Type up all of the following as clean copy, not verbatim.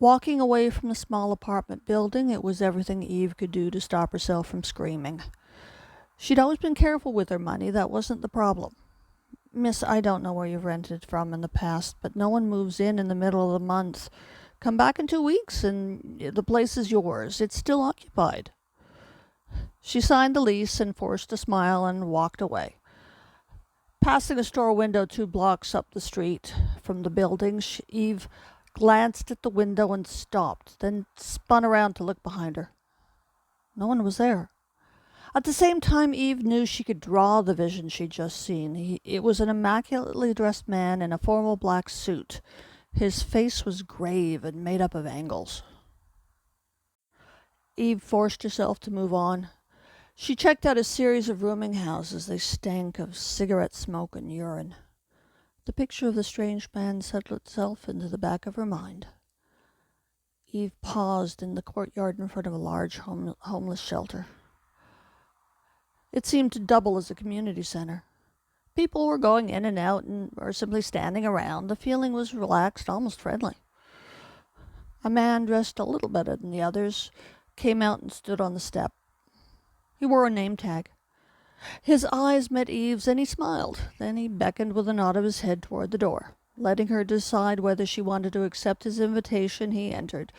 Walking away from the small apartment building, it was everything Eve could do to stop herself from screaming. She'd always been careful with her money, that wasn't the problem. Miss, I don't know where you've rented from in the past, but no one moves in the middle of the month. Come back in 2 weeks and the place is yours. It's still occupied. She signed the lease and forced a smile and walked away. Passing a store window 2 blocks up the street from the building, Eve glanced at the window and stopped, then spun around to look behind her. No one was there. At the same time, Eve knew she could draw the vision she'd just seen. It was an immaculately dressed man in a formal black suit. His face was grave and made up of angles. Eve forced herself to move on. She checked out a series of rooming houses. They stank of cigarette smoke and urine. The picture of the strange man settled itself into the back of her mind. Eve paused in the courtyard in front of a large homeless shelter. It seemed to double as a community center. People were going in and out or simply standing around. The feeling was relaxed, almost friendly. A man dressed a little better than the others came out and stood on the step. He wore a name tag. His eyes met Eve's and he smiled. Then he beckoned with a nod of his head toward the door. Letting her decide whether she wanted to accept his invitation, he entered.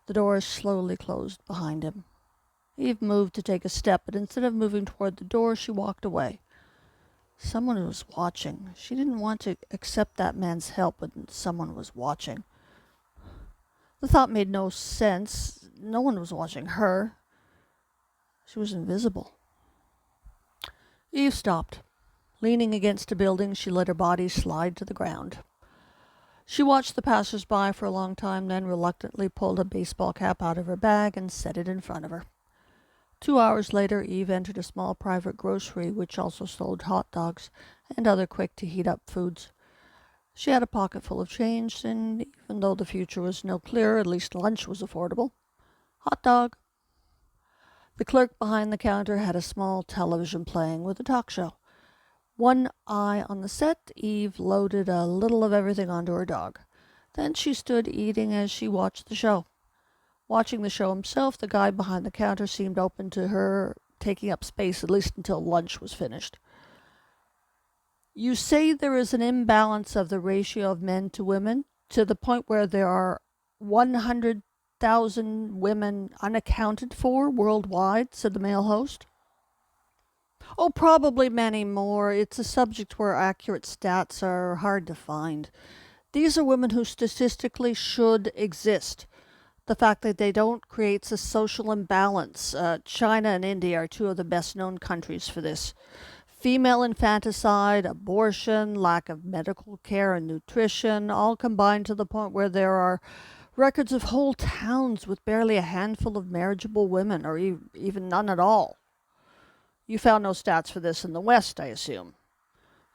The door slowly closed behind him. Eve moved to take a step, but instead of moving toward the door, she walked away. Someone was watching. She didn't want to accept that man's help, but someone was watching. The thought made no sense. No one was watching her. She was invisible. Eve stopped. Leaning against a building, she let her body slide to the ground. She watched the passers-by for a long time, then reluctantly pulled a baseball cap out of her bag and set it in front of her. 2 hours later, Eve entered a small private grocery which also sold hot dogs and other quick-to-heat-up foods. She had a pocket full of change, and even though the future was no clearer, at least lunch was affordable. Hot dog. The clerk behind the counter had a small television playing with a talk show. One eye on the set, Eve loaded a little of everything onto her dog. Then she stood eating as she watched the show. Watching the show himself, the guy behind the counter seemed open to her taking up space, at least until lunch was finished. You say there is an imbalance of the ratio of men to women, to the point where there are 100,000 women unaccounted for worldwide, said the male host. Oh, probably many more. It's a subject where accurate stats are hard to find. These are women who statistically should exist. The fact that they don't creates a social imbalance. China and India are 2 of the best-known countries for this. Female infanticide, abortion, lack of medical care and nutrition, all combined to the point where there are records of whole towns with barely a handful of marriageable women, or even none at all. You found no stats for this in the West, I assume.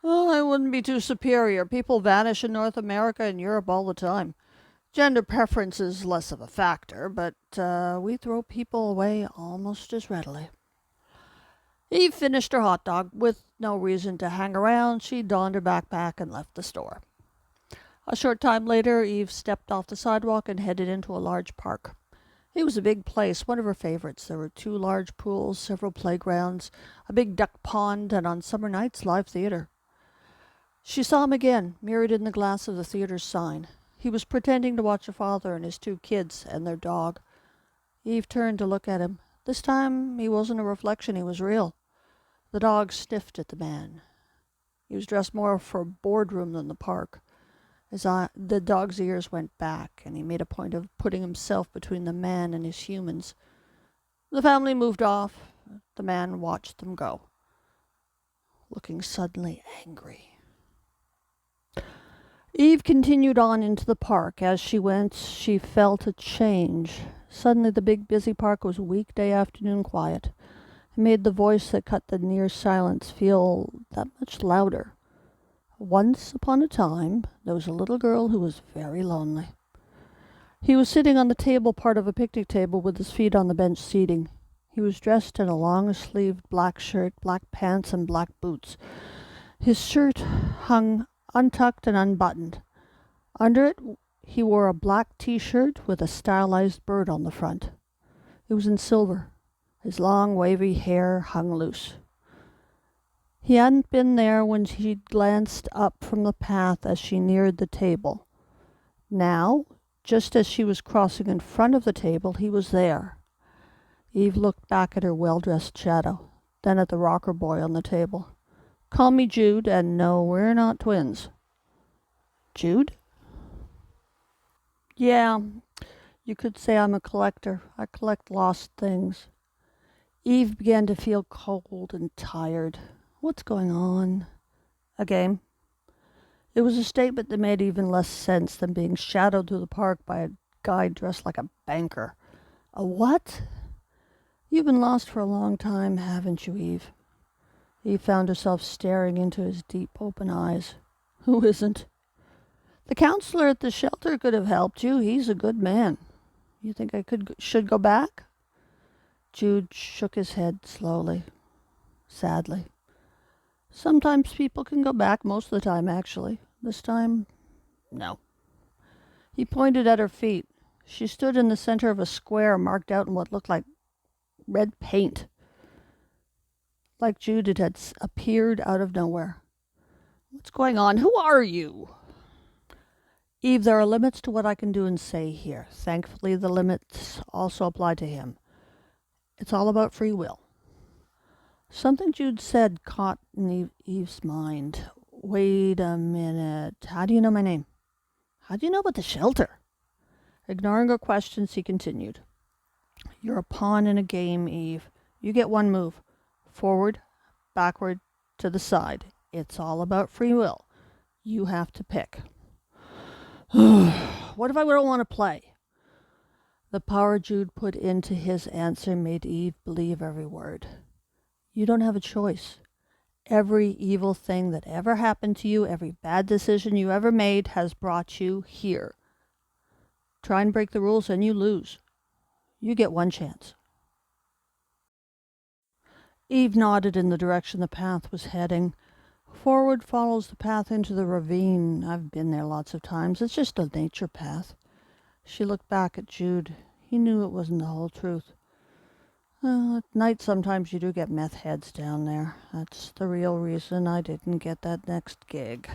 Oh, I wouldn't be too superior. People vanish in North America and Europe all the time. Gender preference is less of a factor, but we throw people away almost as readily. Eve finished her hot dog. With no reason to hang around, she donned her backpack and left the store. A short time later, Eve stepped off the sidewalk and headed into a large park. It was a big place, one of her favorites. There were 2 large pools, several playgrounds, a big duck pond, and on summer nights, live theater. She saw him again, mirrored in the glass of the theater's sign. He was pretending to watch a father and his 2 kids and their dog. Eve turned to look at him. This time, he wasn't a reflection, he was real. The dog sniffed at the man. He was dressed more for a boardroom than the park. The dog's ears went back, and he made a point of putting himself between the man and his humans. The family moved off. The man watched them go, looking suddenly angry. Eve continued on into the park. As she went, she felt a change. Suddenly the big busy park was weekday afternoon quiet. It made the voice that cut the near silence feel that much louder. Once upon a time, there was a little girl who was very lonely. He was sitting on the table part of a picnic table with his feet on the bench seating. He was dressed in a long-sleeved black shirt, black pants, and black boots. His shirt hung untucked and unbuttoned. Under it He wore a black t-shirt with a stylized bird on the front. It was in silver. His long, wavy hair hung loose. He hadn't been there when she glanced up from the path as she neared the table. Now, just as she was crossing in front of the table, he was there. Eve looked back at her well-dressed shadow, then at the rocker boy on the table. "Call me Jude, and no, we're not twins." "Jude?" "Yeah, you could say I'm a collector. I collect lost things." Eve began to feel cold and tired. What's going on? A game? It was a statement that made even less sense than being shadowed through the park by a guy dressed like a banker. A what? You've been lost for a long time, haven't you, Eve? Eve found herself staring into his deep, open eyes. Who isn't? The counselor at the shelter could have helped you. He's a good man. You think I should go back? Jude shook his head slowly, sadly. Sometimes people can go back, most of the time, actually. This time, no. He pointed at her feet. She stood in the center of a square marked out in what looked like red paint. Like Jude, it had appeared out of nowhere. What's going on? Who are you? Eve, there are limits to what I can do and say here. Thankfully, the limits also apply to him. It's all about free will. Something Jude said caught in Eve's mind. Wait a minute. How do you know my name? How do you know about the shelter? Ignoring her questions, he continued. You're a pawn in a game, Eve. You get one move. Forward, backward, to the side. It's all about free will. You have to pick. What if I don't want to play? The power Jude put into his answer made Eve believe every word. You don't have a choice. Every evil thing that ever happened to you, every bad decision you ever made has brought you here. Try and break the rules and you lose. You get one chance. Eve nodded in the direction the path was heading. Forward follows the path into the ravine. I've been there lots of times. It's just a nature path. She looked back at Jude. He knew it wasn't the whole truth. At night, sometimes you do get meth heads down there. That's the real reason I didn't get that next gig.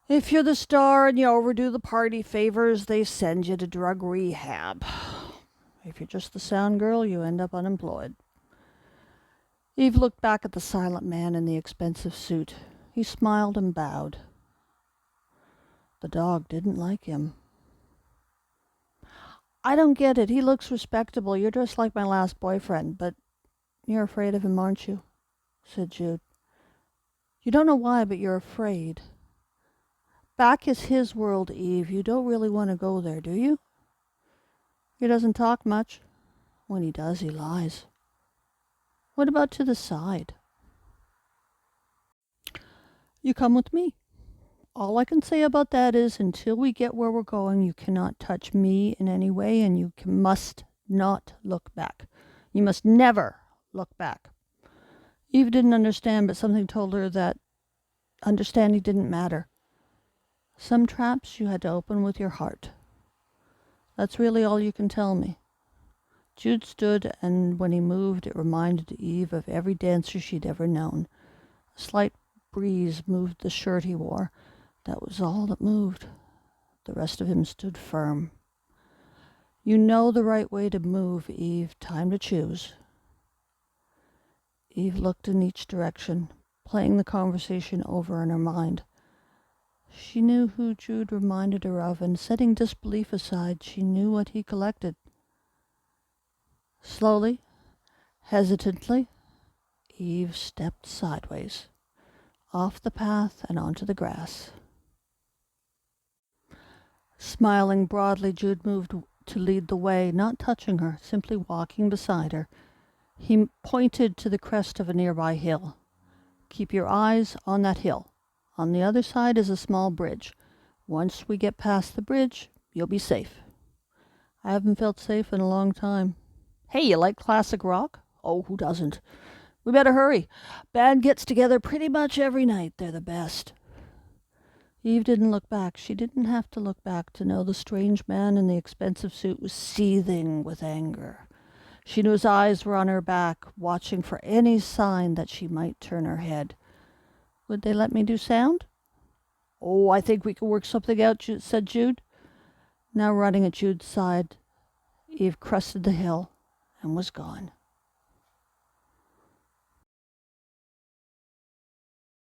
If you're the star and you overdo the party favors, they send you to drug rehab. If you're just the sound girl, you end up unemployed. Eve looked back at the silent man in the expensive suit. He smiled and bowed. The dog didn't like him. I don't get it. He looks respectable. You're just like my last boyfriend, but you're afraid of him, aren't you? Said Jude. You don't know why, but you're afraid. Back is his world, Eve. You don't really want to go there, do you? He doesn't talk much. When he does, he lies. What about to the side? You come with me. All I can say about that is until we get where we're going, you cannot touch me in any way, and you must not look back. You must never look back. Eve didn't understand, but something told her that understanding didn't matter. Some traps you had to open with your heart. That's really all you can tell me. Jude stood, and when he moved, it reminded Eve of every dancer she'd ever known. A slight breeze moved the shirt he wore. That was all that moved. The rest of him stood firm. You know the right way to move, Eve. Time to choose. Eve looked in each direction, playing the conversation over in her mind. She knew who Jude reminded her of, and setting disbelief aside, she knew what he collected. Slowly, hesitantly, Eve stepped sideways, off the path and onto the grass. Smiling broadly, Jude moved to lead the way, not touching her, simply walking beside her. He pointed to the crest of a nearby hill. Keep your eyes on that hill. On the other side is a small bridge. Once we get past the bridge, you'll be safe. I haven't felt safe in a long time. Hey, you like classic rock? Oh, who doesn't? We better hurry. Band gets together pretty much every night. They're the best. Eve didn't look back. She didn't have to look back to know the strange man in the expensive suit was seething with anger. She knew his eyes were on her back, watching for any sign that she might turn her head. Would they let me do sound? Oh, I think we can work something out, said Jude. Now running at Jude's side, Eve crested the hill and was gone.